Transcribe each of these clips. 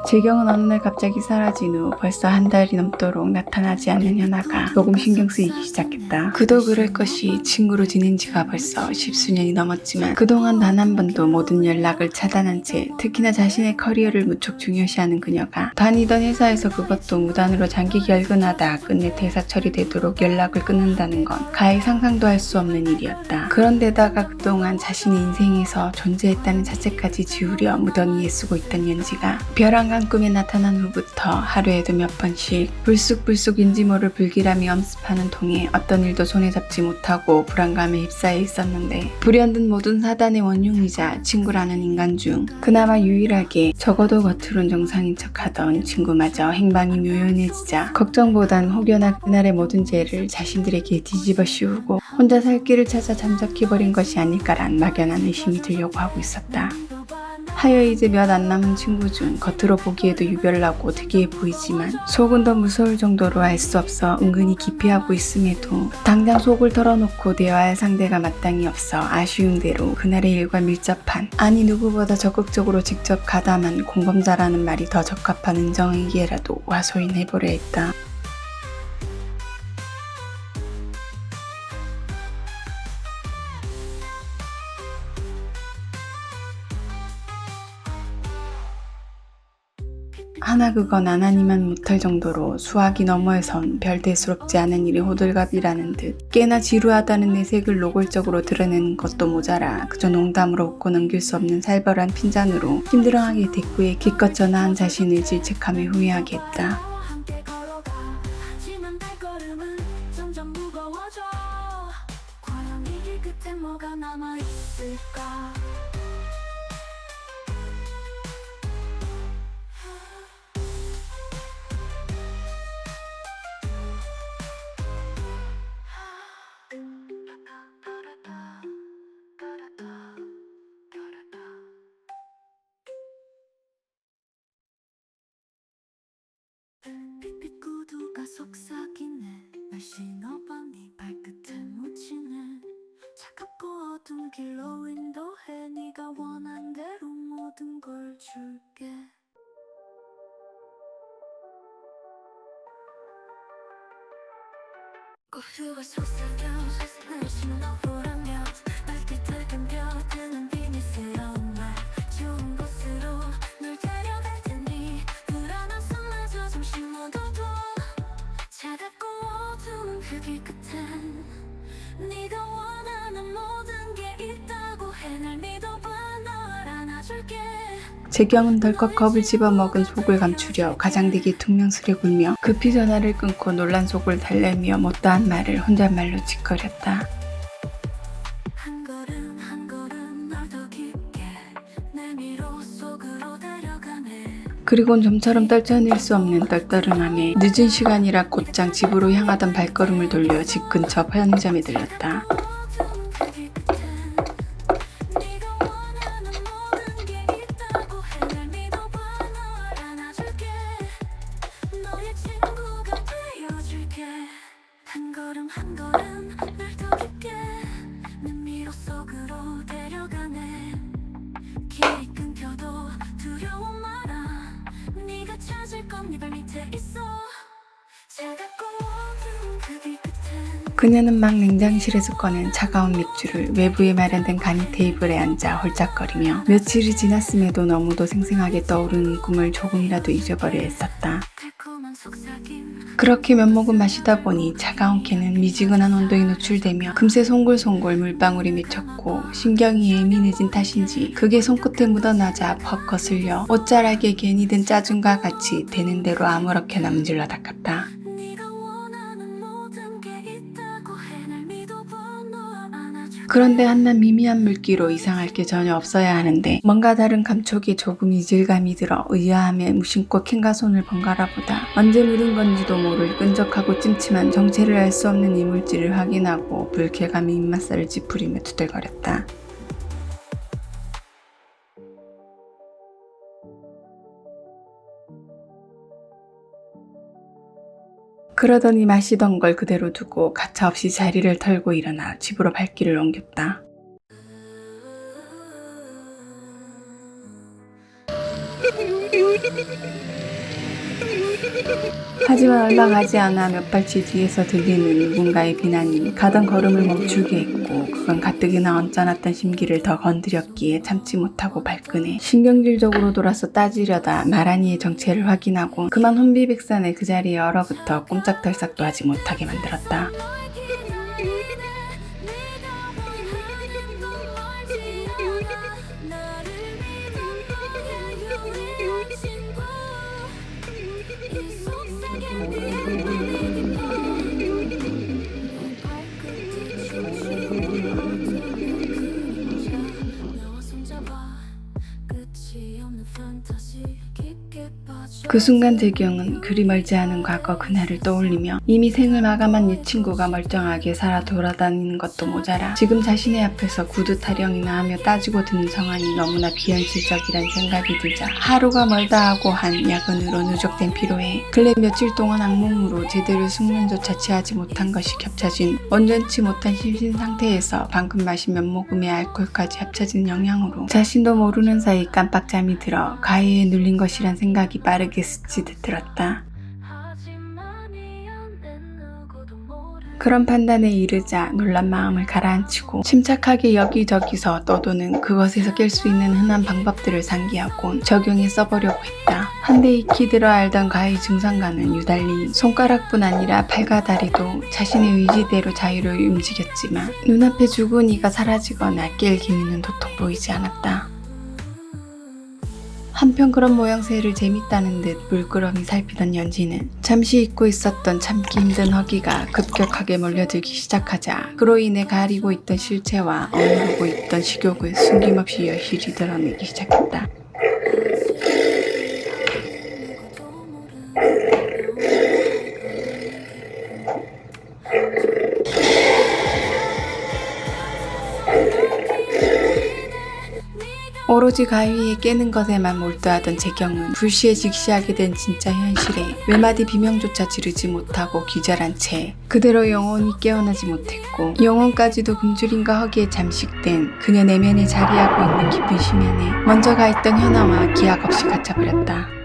재경은 어느 날 갑자기 사라진 후 벌써 한 달이 넘도록 나타나지 않는 현아가 조금 신경 쓰이기 시작했다. 그도 그럴 것이 친구로 지낸 지가 벌써 십수년이 넘었지만 그동안 단 한 번도 모든 연락을 차단한 채 특히나 자신의 커리어를 무척 중요시하는 그녀가 다니던 회사에서 그것도 무단으로 장기 결근하다 끝내 퇴사 처리되도록 연락을 끊는다는 건 가히 상상도 할 수 없는 일이었다. 그런데다가 그동안 자신의 인생에서 존재했다는 자체까지 지우려 무던히 애쓰고 있던 연지가 벼랑간 꿈에 나타난 후부터 하루에도 몇 번씩 불쑥불쑥인지 모를 불길함이 엄습하는 통에 어떤 일도 손에 잡지 못하고 불안감에 휩싸여 있었는데 불현듯 모든 사단의 원흉이자 친구라는 인간 중 그나마 유일하게 적어도 겉으론 정상인 척하던 친구마저 행방이 묘연해지자 걱정보단 혹여나 그날의 모든 죄를 자신들에게 뒤집어 씌우고 혼자 살 길을 찾아 잠적해 버린 것이 아닐까란 막연한 의심이 들려고 하고 있었다. 하여 이제 몇 안 남은 친구 중 겉으로 보기에도 유별나고 특이해 보이지만 속은 더 무서울 정도로 알 수 없어 은근히 기피하고 있음에도 당장 속을 털어놓고 대화할 상대가 마땅히 없어 아쉬운 대로 그날의 일과 밀접한, 아니 누구보다 적극적으로 직접 가담한 공범자라는 말이 더 적합한 은정에게라도 와소인해보려 했다. 하나 그건 안 하니만 못할 정도로 수학이 너머에선 별 대수롭지 않은 일이 호들갑이라는 듯 꽤나 지루하다는 내색을 노골적으로 드러내는 것도 모자라 그저 농담으로 웃고 넘길 수 없는 살벌한 핀잔으로 힘들어하게 대꾸에 기껏 전화한 자신을 질책하며 후회하게 했다. 빛빛 구두가 속삭이네. 날씨 너방이 발끝에 묻히네. 차갑고 어두운 길로 인도해. 네가 원한 대로 모든 걸 줄게. 고수가 속삭여 날씨 너보라며 발끝을 감겨드는 비밀스러운 말. 좋은 곳으로 널 데려갈 테니 불안한 손마저 잠시 묻어둬. 차갑고 어두운 그 길 끝엔 네가 원하는 모든 게 있다고 해. 날 믿어봐, 널 안아줄게. 재경은 덜컥 겁을 집어먹은 속을 감추려 가장되게 퉁명스레 굴며 급히 전화를 끊고 놀란 속을 달래며 못다한 말을 혼잣말로 짓거렸다. 한 걸음 한 걸음 널 더 깊게 내미로 속으로 데려가네. 그리곤 좀처럼 떨쳐낼 수 없는 떨떠름함에 늦은 시간이라 곧장 집으로 향하던 발걸음을 돌려 집 근처 편의점에 들렀다. 한 걸음 한 걸음 널 더 깊게 내미로 속으로 데려가네. 길이 끊겨도 두려워 마라. 네가 찾을 건 네 발밑에 있어. 차갑고 어두운 그 길 끝엔 그녀는 막 냉장실에서 꺼낸 차가운 맥주를 외부에 마련된 간이 테이블에 앉아 홀짝거리며 며칠이 지났음에도 너무도 생생하게 떠오르는 꿈을 조금이라도 잊어버려 했었다. 달콤한 속삭임. 그렇게 몇 모금 마시다 보니 차가운 캔은 미지근한 온도에 노출되며 금세 송골송골 물방울이 맺혔고 신경이 예민해진 탓인지 그게 손끝에 묻어나자 퍽 거슬려 옷자락에 괜히 든 짜증과 같이 되는 대로 아무렇게나 문질러 닦았다. 네가 원하는 모든 게 있다고 해. 날 믿어봐, 널 안아줄게. 그런데 한낱 미미한 물기로 이상할 게 전혀 없어야 하는데 뭔가 다른 감촉에 조금 이질감이 들어 의아함에 무심코 캔과 손을 번갈아 보다 언제 묻은 건지도 모를 끈적하고 찜찜한 정체를 알 수 없는 이물질을 확인하고 불쾌감이 입맛살을 찌푸리며 투덜거렸다. 그러더니 마시던 걸 그대로 두고 가차없이 자리를 털고 일어나 집으로 발길을 옮겼다. 하지만 얼마 가지 않아 몇 발치 뒤에서 들리는 누군가의 비난이 가던 걸음을 멈추게 했고 그건 가뜩이나 얹어놨던 심기를 더 건드렸기에 참지 못하고 발끈해 신경질적으로 돌아서 따지려다 마라니의 정체를 확인하고 그만 혼비백산의 그 자리에 얼어붙어 꼼짝달싹도 하지 못하게 만들었다. 그 순간 재경은 그리 멀지 않은 과거 그날을 떠올리며 이미 생을 마감한 옛 친구가 멀쩡하게 살아 돌아다니는 것도 모자라 지금 자신의 앞에서 구두 타령이나 하며 따지고 드는 상황이 너무나 비현실적이란 생각이 들자 하루가 멀다 하고 한 야근으로 누적된 피로에 근래 며칠 동안 악몽으로 제대로 숙면조차 취하지 못한 것이 겹쳐진 온전치 못한 심신 상태에서 방금 마신 몇 모금의 알코올까지 합쳐진 영향으로 자신도 모르는 사이 깜빡 잠이 들어 가해에 눌린 것이란 생각이 빠르게 스치듯 들었다. 그런 판단에 이르자 놀란 마음을 가라앉히고 침착하게 여기저기서 떠도는 그것에서 깰 수 있는 흔한 방법들을 상기하고 적용해 써보려고 했다. 한데 익히 들어 알던 가해 증상과는 유달리 손가락뿐 아니라 팔과 다리도 자신의 의지대로 자유로이 움직였지만 눈앞에 죽은 이가 사라지거나 깰 기미는 도통 보이지 않았다. 한편 그런 모양새를 재밌다는 듯 물끄러미 살피던 연지는 잠시 잊고 있었던 참기 힘든 허기가 급격하게 몰려들기 시작하자 그로 인해 가리고 있던 실체와 어무르고 있던 식욕을 숨김없이 여실히 드러내기 시작했다. 오로지 가위에 깨는 것에만 몰두하던 재경은 불시에 직시하게 된 진짜 현실에 몇 비명조차 지르지 못하고 기절한 채 그대로 영혼이 깨어나지 못했고 영혼까지도 굶주림과 허기에 잠식된 그녀 내면에 자리하고 있는 깊은 심연에 먼저 가 있던 현아와 기약 없이 갇혀버렸다.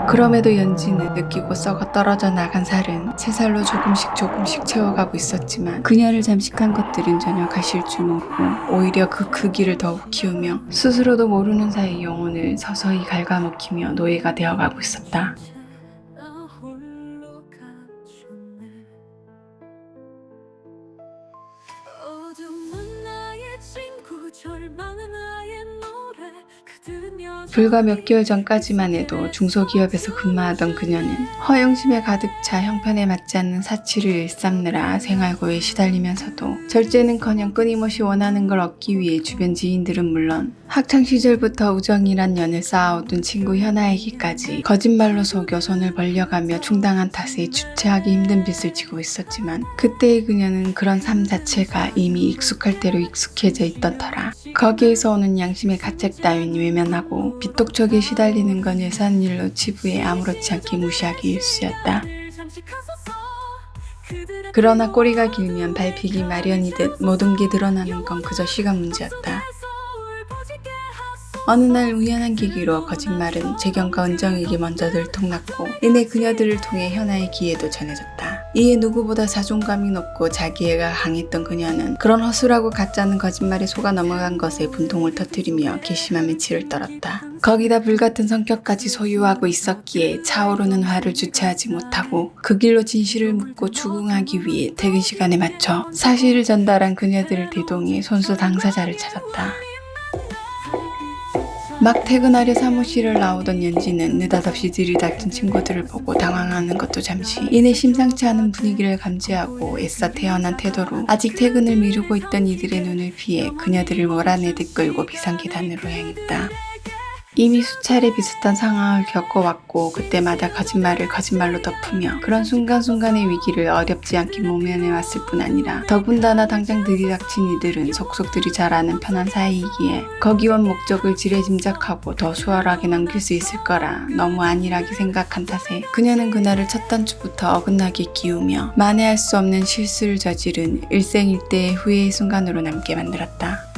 그럼에도 연지는 느끼고 썩어 떨어져 나간 살은 새살로 조금씩 채워가고 있었지만 그녀를 잠식한 것들은 전혀 가실 줄 모르고 오히려 그 크기를 더욱 키우며 스스로도 모르는 사이 영혼을 서서히 갉아먹히며 노예가 되어가고 있었다. 불과 몇 개월 전까지만 해도 중소기업에서 근무하던 그녀는 허영심에 가득 차 형편에 맞지 않는 사치를 일삼느라 생활고에 시달리면서도 절제는커녕 끊임없이 원하는 걸 얻기 위해 주변 지인들은 물론 학창시절부터 우정이란 연을 쌓아오던 친구 현아에게까지 거짓말로 속여 손을 벌려가며 충당한 탓에 주체하기 힘든 빚을 지고 있었지만 그때의 그녀는 그런 삶 자체가 이미 익숙할 대로 익숙해져 있던 터라 거기에서 오는 양심의 가책 따윈 외면하고 빚독촉에 시달리는 건 예산일로 치부에 아무렇지 않게 무시하기 일쑤였다. 그러나 꼬리가 길면 밟히기 마련이듯 모든 게 드러나는 건 그저 시간 문제였다. 어느 날 우연한 계기로 거짓말은 재경과 은정에게 먼저 들통났고 이내 그녀들을 통해 현아의 귀에도 전해졌다. 이에 누구보다 자존감이 높고 자기애가 강했던 그녀는 그런 허술하고 가짜는 거짓말에 속아 넘어간 것에 분통을 터뜨리며 괘씸함에 치를 떨었다. 거기다 불같은 성격까지 소유하고 있었기에 차오르는 화를 주체하지 못하고 그 길로 진실을 묻고 추궁하기 위해 퇴근 시간에 맞춰 사실을 전달한 그녀들을 대동해 손수 당사자를 찾았다. 막 퇴근하려 사무실을 나오던 연지는 느닷없이 들이닥친 친구들을 보고 당황하는 것도 잠시 이내 심상치 않은 분위기를 감지하고 애써 태연한 태도로 아직 퇴근을 미루고 있던 이들의 눈을 피해 그녀들을 몰아내듯 끌고 비상계단으로 향했다. 이미 수차례 비슷한 상황을 겪어왔고 그때마다 거짓말을 거짓말로 덮으며 그런 순간순간의 위기를 어렵지 않게 모면해왔을 뿐 아니라 더군다나 당장 들이닥친 이들은 속속들이 잘 아는 편한 사이이기에 거기 온 목적을 지레짐작하고 더 수월하게 넘길 수 있을 거라 너무 안일하게 생각한 탓에 그녀는 그날을 첫 단추부터 어긋나게 끼우며 만회할 수 없는 실수를 저지른 일생일대의 후회의 순간으로 남게 만들었다.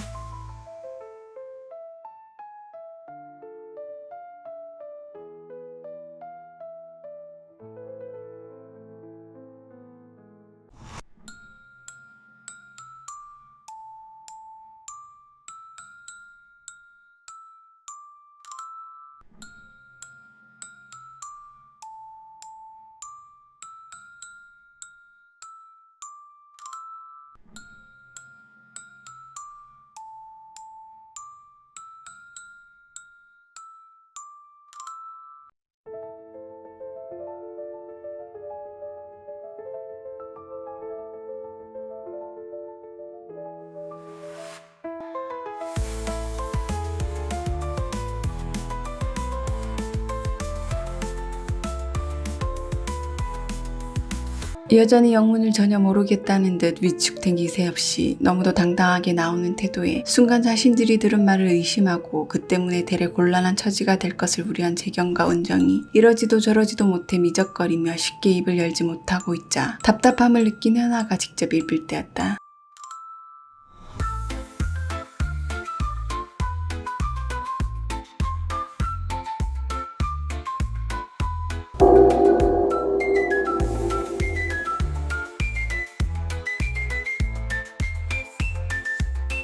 여전히 영문을 전혀 모르겠다는 듯 위축된 기세 없이 너무도 당당하게 나오는 태도에 순간 자신들이 들은 말을 의심하고 그 때문에 대래 곤란한 처지가 될 것을 우려한 재경과 은정이 이러지도 저러지도 못해 미적거리며 쉽게 입을 열지 못하고 있자 답답함을 느낀 현아가 직접 입을 때였다.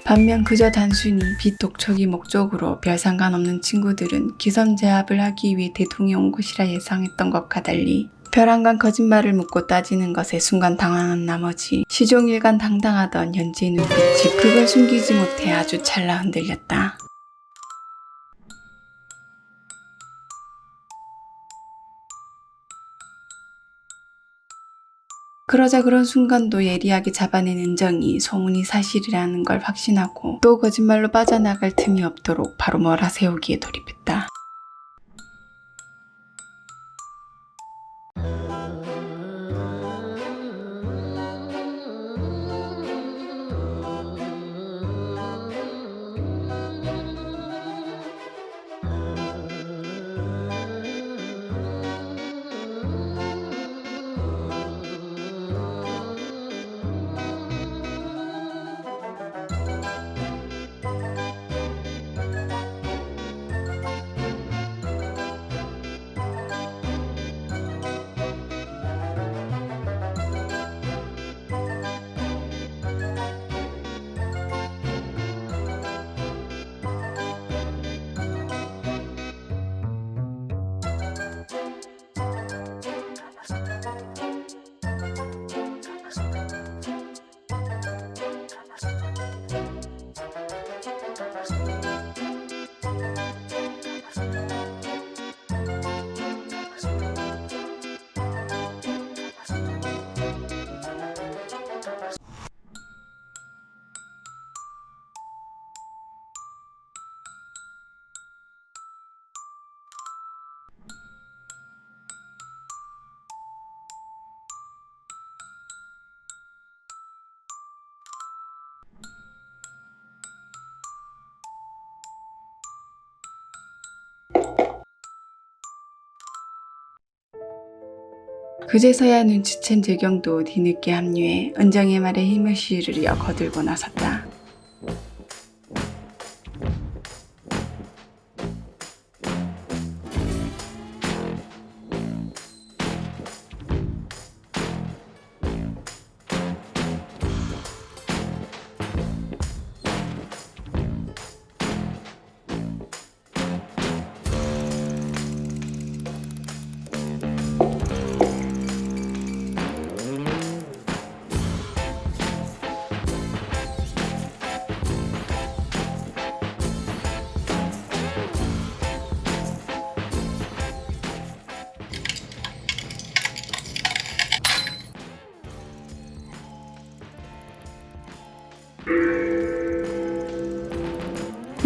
반면 그저 단순히 빛 독촉이 목적으로 별 상관없는 친구들은 기선제압을 하기 위해 대동해 온 것이라 예상했던 것과 달리 벼랑간 거짓말을 묻고 따지는 것에 순간 당황한 나머지 시종일관 당당하던 현지의 눈빛이 그걸 숨기지 못해 아주 찰나 흔들렸다. 그러자 그런 순간도 예리하게 잡아낸 은정이 소문이 사실이라는 걸 확신하고 또 거짓말로 빠져나갈 틈이 없도록 바로 몰아세우기에 돌입했다. 그제서야 눈치챈 재경도 뒤늦게 합류해 은정의 말에 힘을 실으려 거들고 나섰다.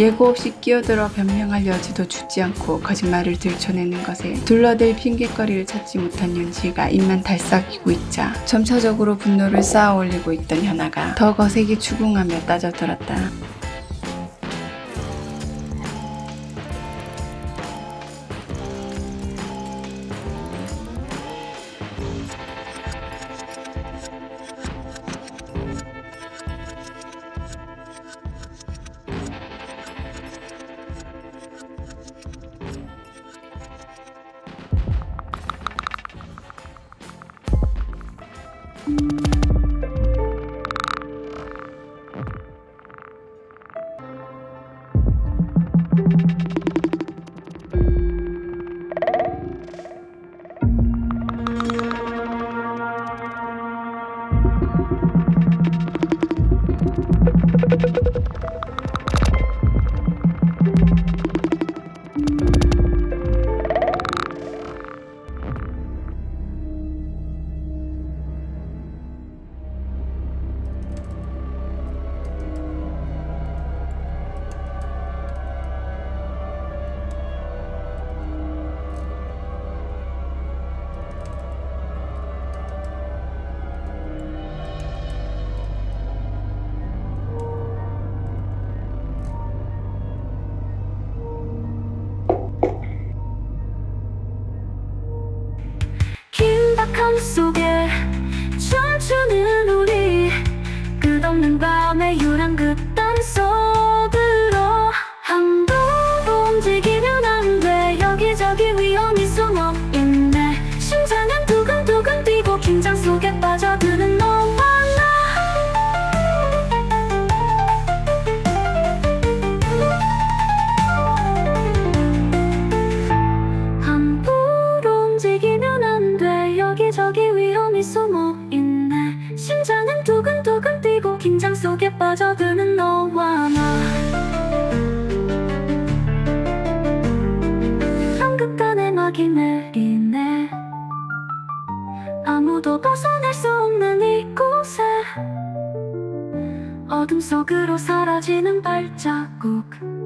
예고 없이 끼어들어 변명할 여지도 주지 않고 거짓말을 들춰내는 것에 둘러댈 핑계거리를 찾지 못한 윤지가 입만 달싹이고 있자 점차적으로 분노를 쌓아 올리고 있던 현아가 더 거세게 추궁하며 따져들었다. 긴박함 속에 춤추는 우리 끝없는 밤의 유랑 그딴 속으로 함부로 움직이면 안 돼. 여기저기 위험이 숨어 있네. 심장은 두근두근 뛰고 긴장 속에 빠져드는 너와 나. 함부로 움직이면 안 돼. 여기저기 위험이 숨어 있네. 심장은 두근두근 뛰고 긴장 속에 빠져드는 너와 나. 한극단의 막이 내리네. 아무도 벗어날 수 없는 이곳에 어둠 속으로 사라지는 발자국.